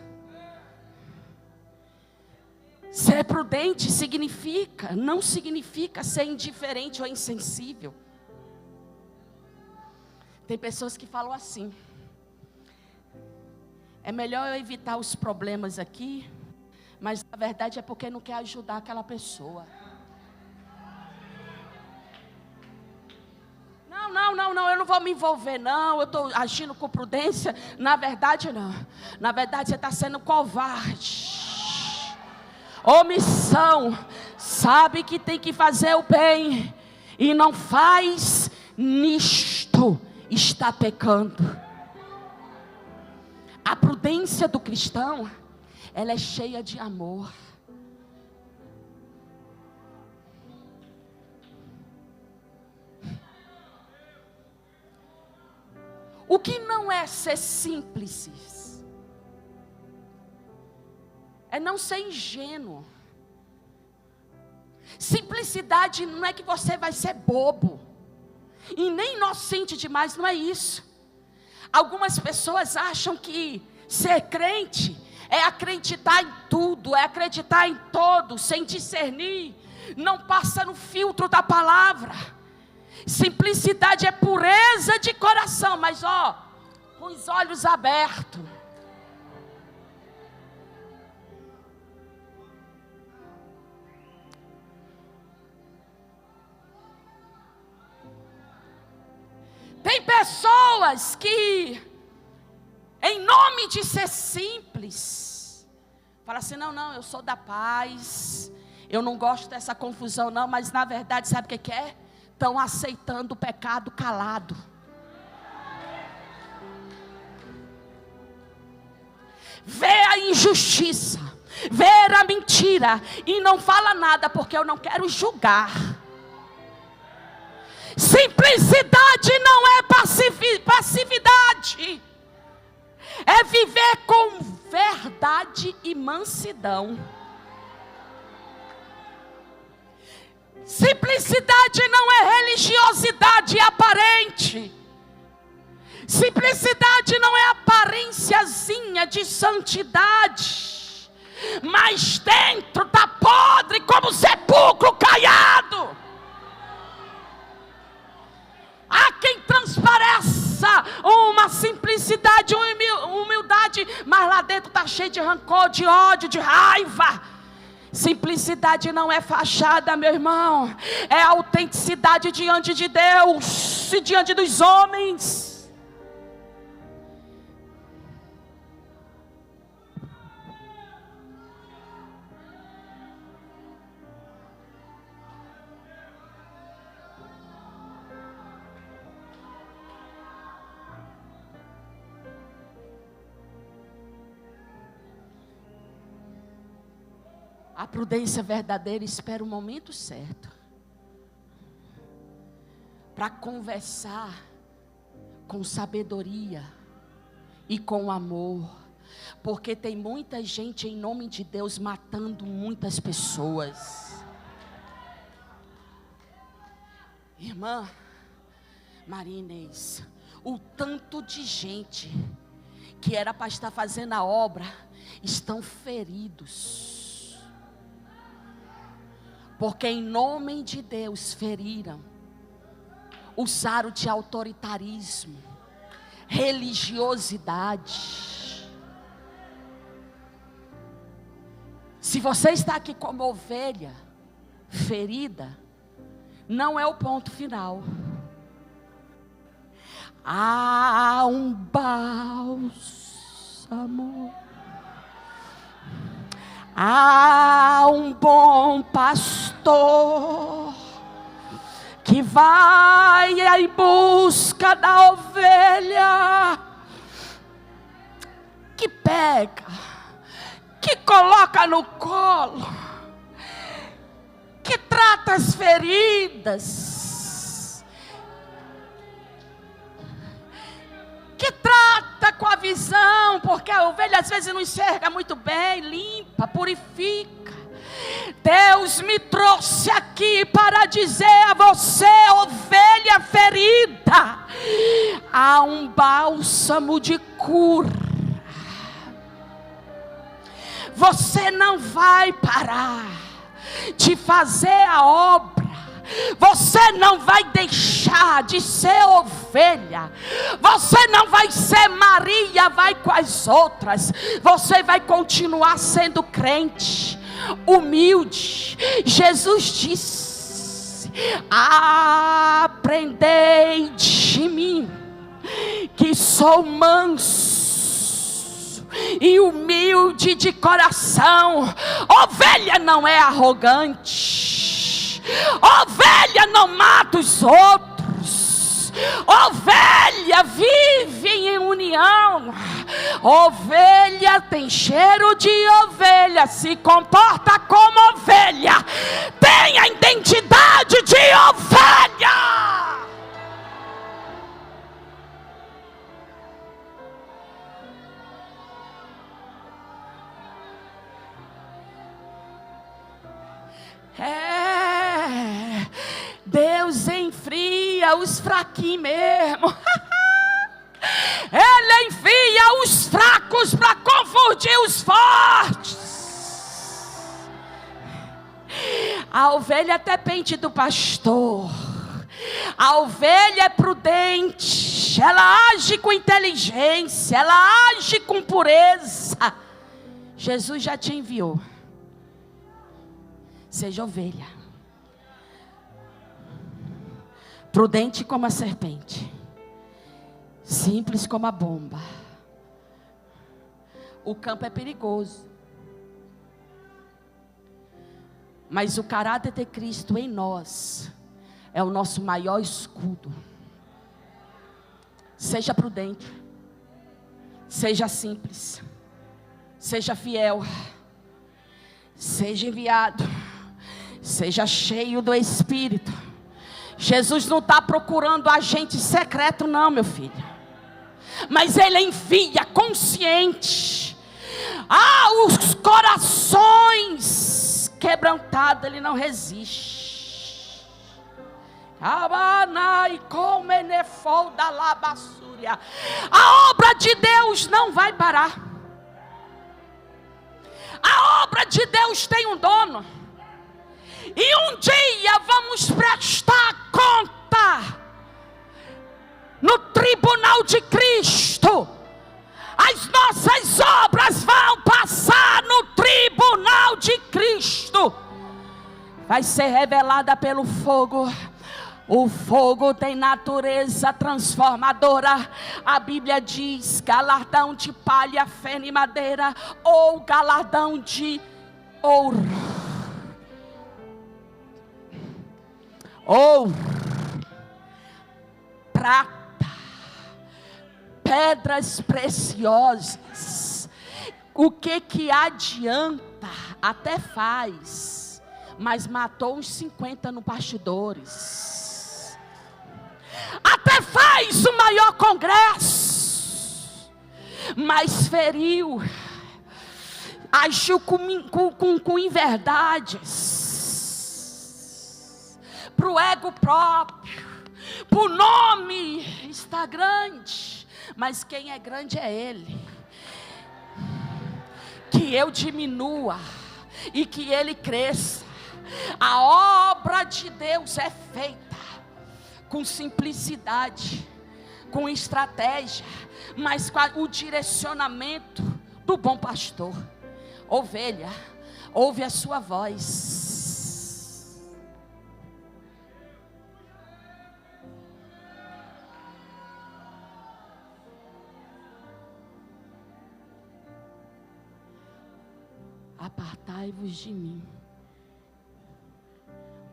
Ser prudente não significa ser indiferente ou insensível. Tem pessoas que falam assim: é melhor eu evitar os problemas aqui, mas na verdade é porque não quer ajudar aquela pessoa. Não, eu não vou me envolver não, eu estou agindo com prudência. Na verdade não, na verdade você está sendo covarde. Omissão, sabe que tem que fazer o bem e não faz, nisto está pecando. A prudência do cristão, ela é cheia de amor. O que não é ser simples? É não ser ingênuo. Simplicidade não é que você vai ser bobo e nem inocente demais, não é isso. Algumas pessoas acham que ser crente é acreditar em tudo, é acreditar em todos, sem discernir, não passa no filtro da palavra. Simplicidade é pureza de coração, mas com os olhos abertos. Tem pessoas que, em nome de ser simples, falam assim: não, eu sou da paz, eu não gosto dessa confusão não, mas na verdade sabe o que é? Estão aceitando o pecado calado. Vê a injustiça, vê a mentira e não fala nada porque eu não quero julgar. Simplicidade não é passividade, é viver com verdade e mansidão. Simplicidade não é religiosidade aparente. Simplicidade não é aparênciazinha de santidade, mas dentro está podre como sepulcro caiado. Há quem transpareça uma simplicidade, uma humildade, mas lá dentro está cheio de rancor, de ódio, de raiva. Simplicidade não é fachada, meu irmão, é autenticidade diante de Deus e diante dos homens. A prudência verdadeira espera o momento certo para conversar com sabedoria e com amor, porque tem muita gente em nome de Deus matando muitas pessoas. Irmã Maria Inês, o tanto de gente que era para estar fazendo a obra, estão feridos. Porque em nome de Deus feriram, usaram de autoritarismo, religiosidade. Se você está aqui como ovelha ferida, não é o ponto final. Há um bálsamo, há um bom pastor que vai em busca da ovelha, que pega, que coloca no colo, que trata as feridas, que trata com a visão, porque a ovelha às vezes não enxerga muito bem, limpa, purifica. Deus me trouxe aqui para dizer a você, ovelha ferida, há um bálsamo de cura. Você não vai parar de fazer a obra. Você não vai deixar de ser ovelha. Você não vai ser Maria, vai com as outras. Você vai continuar sendo crente, humilde. Jesus disse: aprendei de mim, que sou manso e humilde de coração. Ovelha não é arrogante. Ovelha não mata os outros. Ovelha vive em união. Ovelha tem cheiro de ovelha, se comporta como ovelha, tem a identidade de ovelha. Deus enfia os fraquinhos mesmo. Ele envia os fracos para confundir os fortes. A ovelha depende do pastor. A ovelha é prudente, ela age com inteligência, ela age com pureza. Jesus já te enviou. Seja ovelha, prudente como a serpente, simples como a bomba. O campo é perigoso, mas o caráter de Cristo em nós é o nosso maior escudo. Seja prudente, seja simples, seja fiel, seja enviado, seja cheio do Espírito. Jesus não está procurando agente secreto não, meu filho, mas Ele envia consciente. Os corações quebrantados Ele não resiste. A obra de Deus não vai parar. A obra de Deus tem um dono, e um dia vamos prestar conta no tribunal de Cristo. As nossas obras vão passar no tribunal de Cristo. Vai ser revelada pelo fogo. O fogo tem natureza transformadora. A Bíblia diz: galardão de palha, feno e madeira, ou galardão de ouro. Ouro, prata, pedras preciosas. O que adianta? Até faz, mas matou uns 50 no bastidores. Até faz o maior congresso, mas feriu, agiu com inverdades, para o ego próprio, para o nome está grande, mas quem é grande é Ele. Que eu diminua e que Ele cresça. A obra de Deus é feita com simplicidade, com estratégia, mas com o direcionamento do bom pastor. Ovelha, ouve a sua voz. Apartai-vos de mim,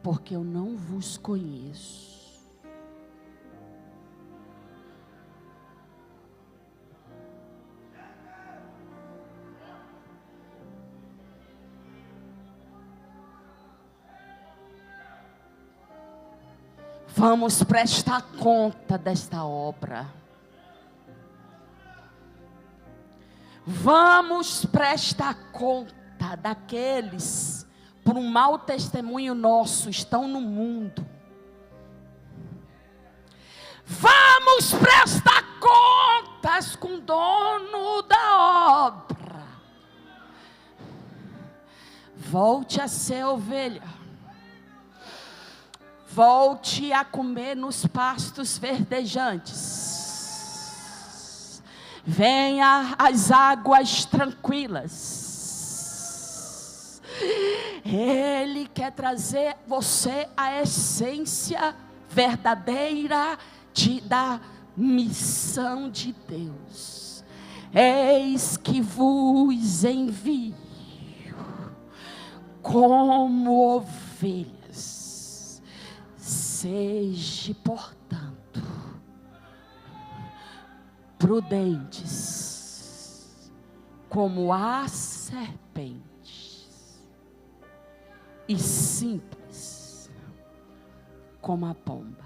porque eu não vos conheço. Vamos prestar conta desta obra. Vamos prestar conta daqueles, por um mau testemunho nosso, estão no mundo. Vamos prestar contas com o dono da obra. Volte a ser ovelha. Volte a comer nos pastos verdejantes. Venha às águas tranquilas. Ele quer trazer você a essência verdadeira da missão de Deus. Eis que vos envio como ovelhas. Seja, portanto, prudentes como as serpentes e simples como a pomba.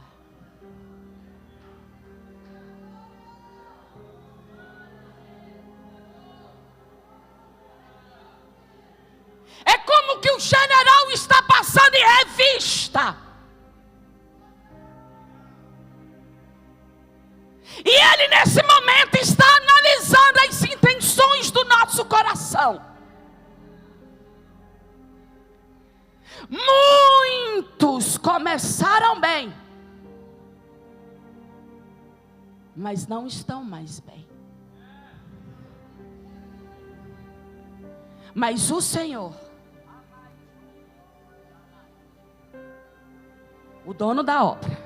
É como que o general está passando em revista. E ele nesse momento está analisando as intenções do nosso coração. Muitos começaram bem, mas não estão mais bem. Mas o Senhor, o dono da obra,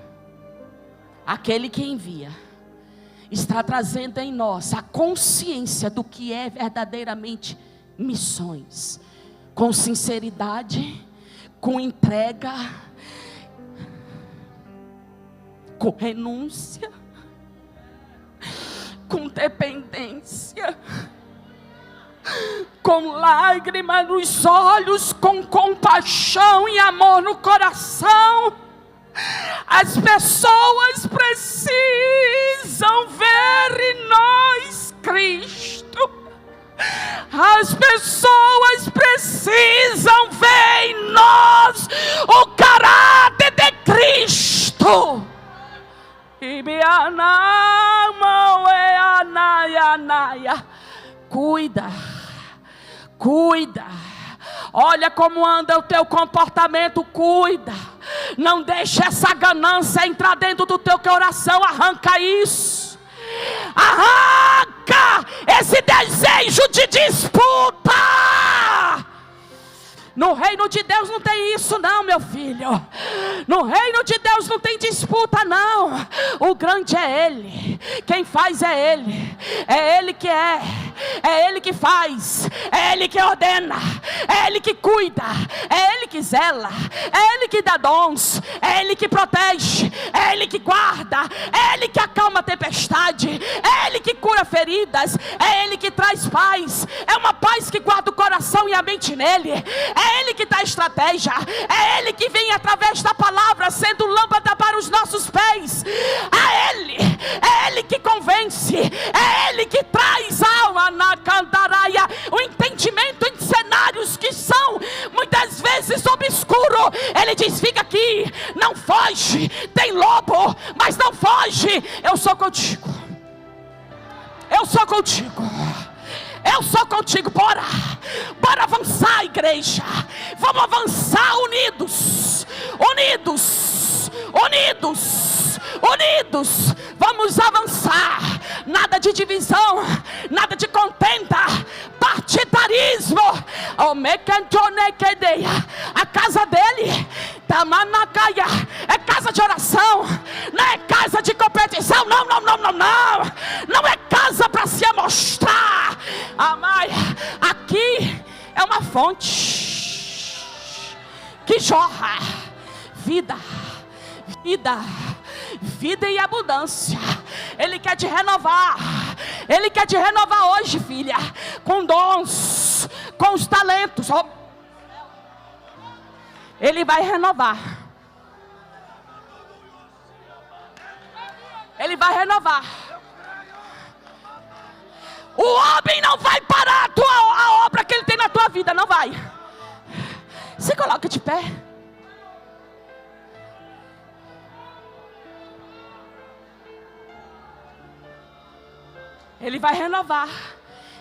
aquele que envia, está trazendo em nós a consciência do que é verdadeiramente missões, com sinceridade, com entrega, com renúncia, com dependência, com lágrimas nos olhos, com compaixão e amor no coração. As pessoas precisam ver em nós Cristo. As pessoas precisam ver em nós o caráter de Cristo. Cuida, cuida. Olha como anda o teu comportamento, cuida. Não deixe essa ganância entrar dentro do teu coração. Arranca isso. Arranca esse desejo de disputa. No reino de Deus não tem isso não, meu filho. No reino de Deus não tem disputa não. O grande é Ele. Quem faz é Ele. É Ele que é. É Ele que faz. É Ele que ordena. É Ele que cuida. É Ele que zela. É Ele que dá dons. É Ele que protege. É Ele que guarda. É Ele que acalma a tempestade. É Ele que cura feridas. É Ele que traz paz. É uma paz que guarda o coração e a mente nele. É Ele que dá estratégia. É Ele que vem através da palavra sendo lâmpada para os nossos pés. É Ele que convence. É Ele que traz alma na candaraia, o entendimento em cenários que são muitas vezes obscuros. Ele diz: fica aqui, não foge. Tem lobo, mas não foge. Eu sou contigo. Eu sou contigo. Eu sou contigo. Bora avançar, igreja. Vamos avançar unidos. Vamos avançar. Nada de divisão, nada de contenda, partidarismo. A casa dele é casa de oração, não é casa de competição. Não é casa para se amostrar. Amai, aqui é uma fonte que jorra vida e abundância. Ele quer te renovar. Ele quer te renovar hoje, filha, com dons, com os talentos. Ele vai renovar. Ele vai renovar. O homem não vai parar a obra que ele tem na tua vida. Não vai. Se coloca de pé. Ele vai renovar.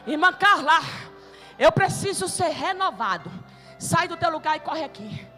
Irmã Carla, eu preciso ser renovado. Sai do teu lugar e corre aqui.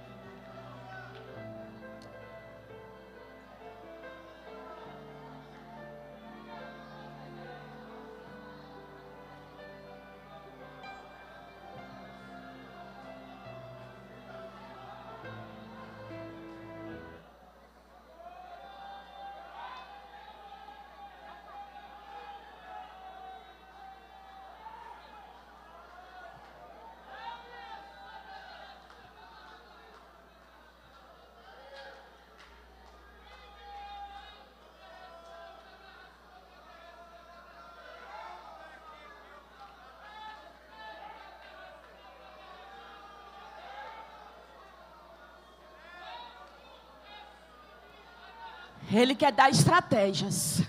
Ele quer dar estratégias.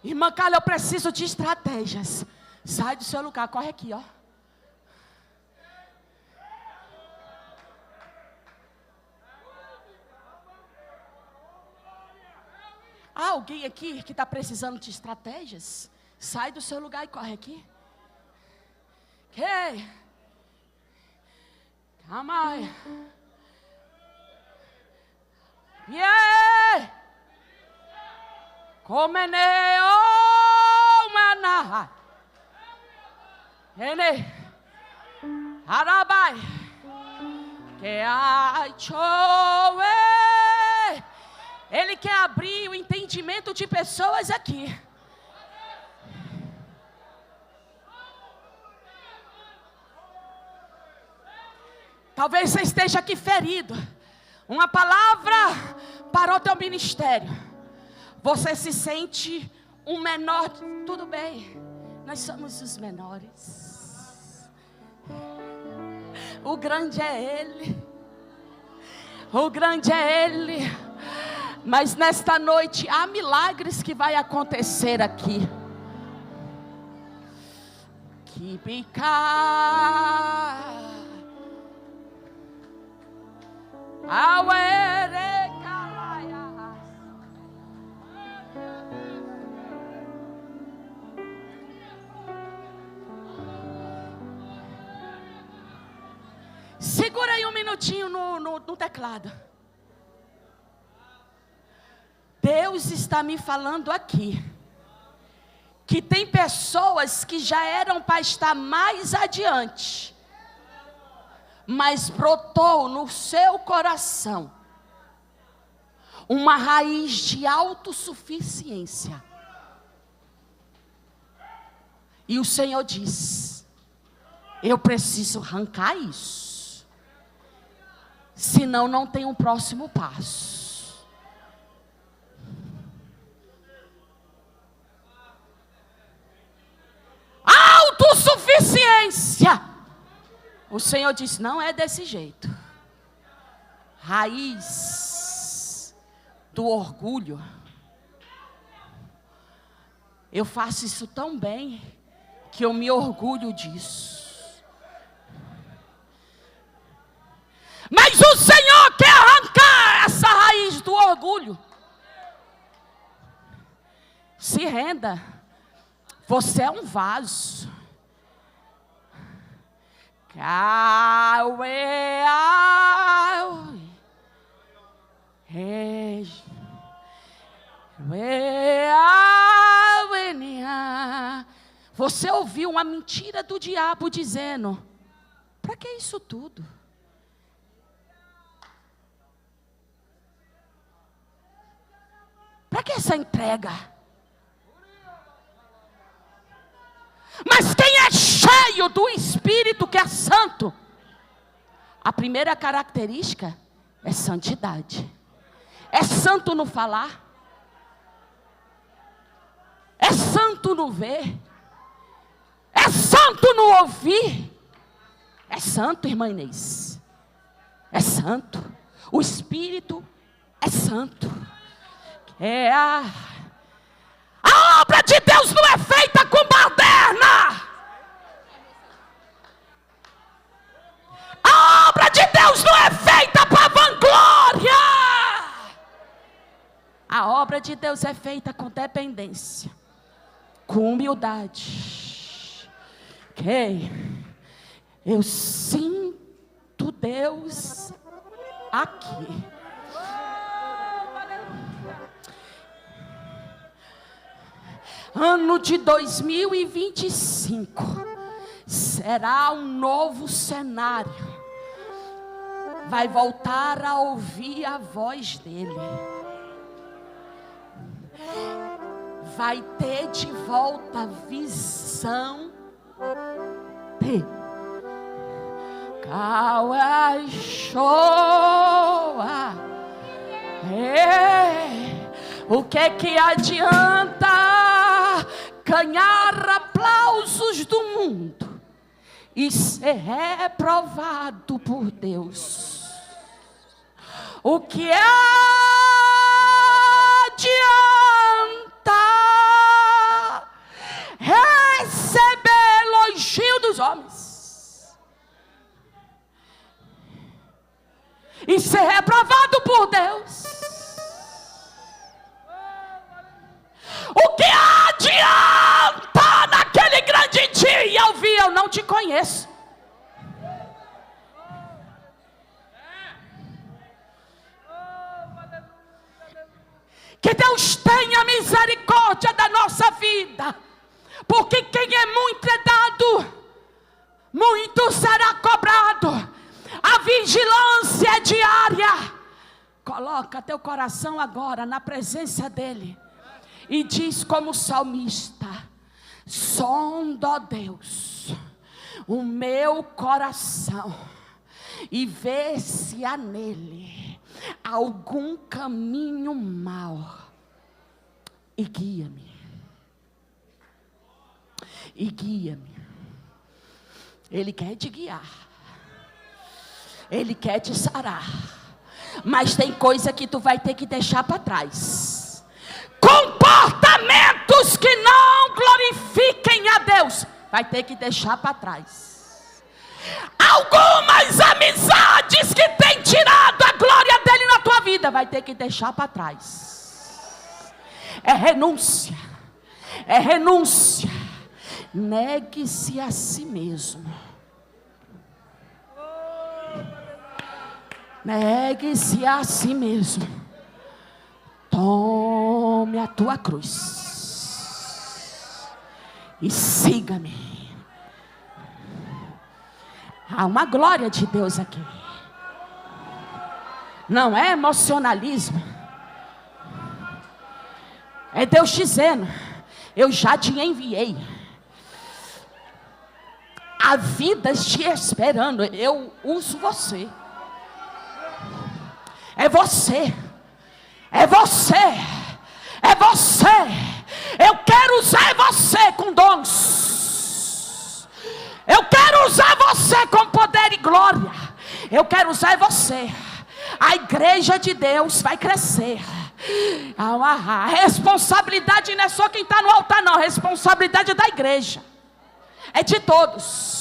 Irmã Carla, eu preciso de estratégias. Sai do seu lugar, corre aqui, ó. Há alguém aqui que está precisando de estratégias? Sai do seu lugar e corre aqui. Que? Calma aí. Yeah! Comeneo mana. Ene. Arabai. Que chove. Ele quer abrir o entendimento de pessoas aqui. Talvez você esteja aqui ferido. Uma palavra para o teu ministério. Você se sente um menor. Tudo bem, nós somos os menores. O grande é Ele. O grande é Ele. Mas nesta noite há milagres que vai acontecer aqui. Que picar. Segura aí um minutinho no teclado. Deus está me falando aqui que tem pessoas que já eram para estar mais adiante, mas brotou no seu coração uma raiz de autossuficiência. E o Senhor diz: eu preciso arrancar isso, senão não tem um próximo passo. Autossuficiência. O Senhor diz: não é desse jeito. Raiz do orgulho. Eu faço isso tão bem que eu me orgulho disso. Mas o Senhor quer arrancar essa raiz do orgulho. Se renda. Você é um vaso. Você ouviu uma mentira do diabo dizendo: para que isso tudo? Para que essa entrega? Mas quem é cheio do Espírito, que é santo, a primeira característica é santidade. É santo no falar, é santo no ver, é santo no ouvir. É santo, irmã Inês. É santo. O Espírito é santo. A obra de Deus não é feita com baderna. A obra de Deus não é feita para vanglória. A obra de Deus é feita com dependência, com humildade. Eu sinto Deus aqui. Ano de 2025 será um novo cenário. Vai voltar a ouvir a voz dele. Vai ter de volta a visão dele. O que adianta ganhar aplausos do mundo e ser reprovado por Deus? O que adianta receber elogio dos homens e ser reprovado por Deus? O que adianta naquele grande dia ouvir: eu não te conheço? Que Deus tenha misericórdia da nossa vida, porque quem é muito é dado, muito será cobrado. A vigilância é diária. Coloca teu coração agora na presença dele e diz como salmista: sonda, ó Deus, o meu coração e vê se há nele algum caminho mau, e guia-me. E guia-me. Ele quer te guiar, ele quer te sarar, mas tem coisa que tu vai ter que deixar para trás. Comportamentos que não glorifiquem a Deus, vai ter que deixar para trás. Algumas amizades que têm tirado a glória dele na tua vida, vai ter que deixar para trás. É renúncia. É renúncia. Negue-se a si mesmo. Negue-se a si mesmo. Tome a tua cruz e siga-me. Há uma glória de Deus aqui. Não é emocionalismo. É Deus dizendo: eu já te enviei. Há vidas te esperando. Eu uso você. É você. É você. É você. Eu quero usar você com dons. Eu quero usar você com poder e glória. Eu quero usar você. A igreja de Deus vai crescer. A responsabilidade não é só quem está no altar, não. A responsabilidade é da igreja. É de todos.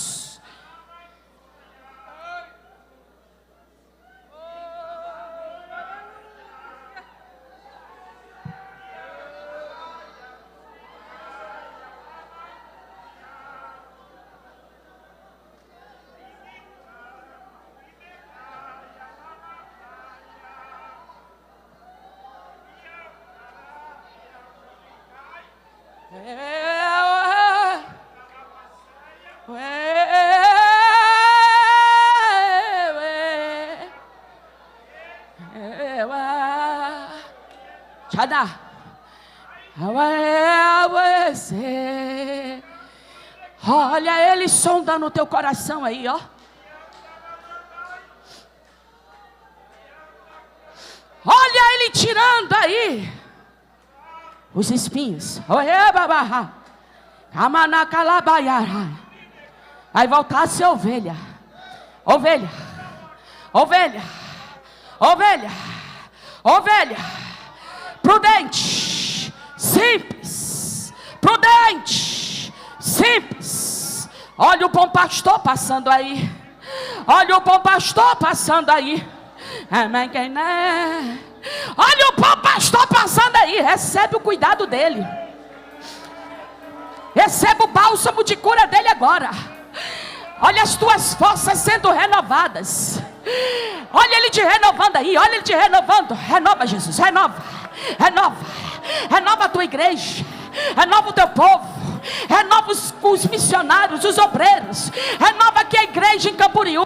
Olha ele sondando o teu coração aí, ó. Olha ele tirando aí os espinhos. Vai voltar a ser ovelha. Ovelha. Ovelha. Ovelha. Ovelha. Prudente. Simples. Prudente. Simples. Olha o bom pastor passando aí. Olha o bom pastor passando aí. Olha o bom pastor passando aí. Recebe o cuidado dele. Recebe o bálsamo de cura dele agora. Olha as tuas forças sendo renovadas. Olha ele te renovando aí. Olha ele te renovando. Renova, Jesus, renova. Renova. Renova a tua igreja. Renova o teu povo. Renova os missionários, os obreiros. Renova aqui a igreja em Camboriú.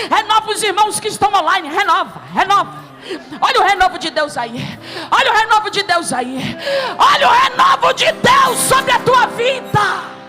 Renova os irmãos que estão online. Renova, renova. Olha o renovo de Deus aí. Olha o renovo de Deus aí. Olha o renovo de Deus sobre a tua vida.